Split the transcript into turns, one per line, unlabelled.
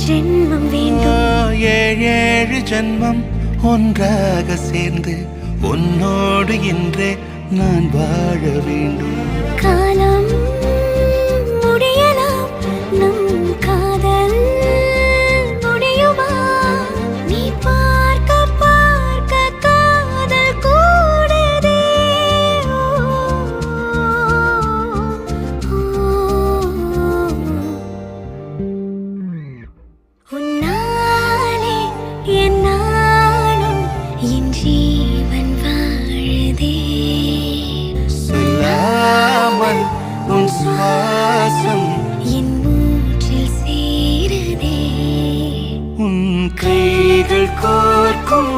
ஜென்மம் வேண்டும்.
ஏழு ஜென்மம் ஒன்றாக சேர்ந்து உன்னோடு இன்றே நான் வாழ வேண்டும்.
காலம் முடியலாம், நம் காதல் முடியுமா? நீ பார்க்க பார்க்க காதல் கூடுதே. உன்னாலே என் நாளும் என் ஜீவன் வாழுதே.
சொல்லாமல் உன் சுவாசம்
என் மூச்சில் சேருதே.
உன் கைகள் கோர்க்கும்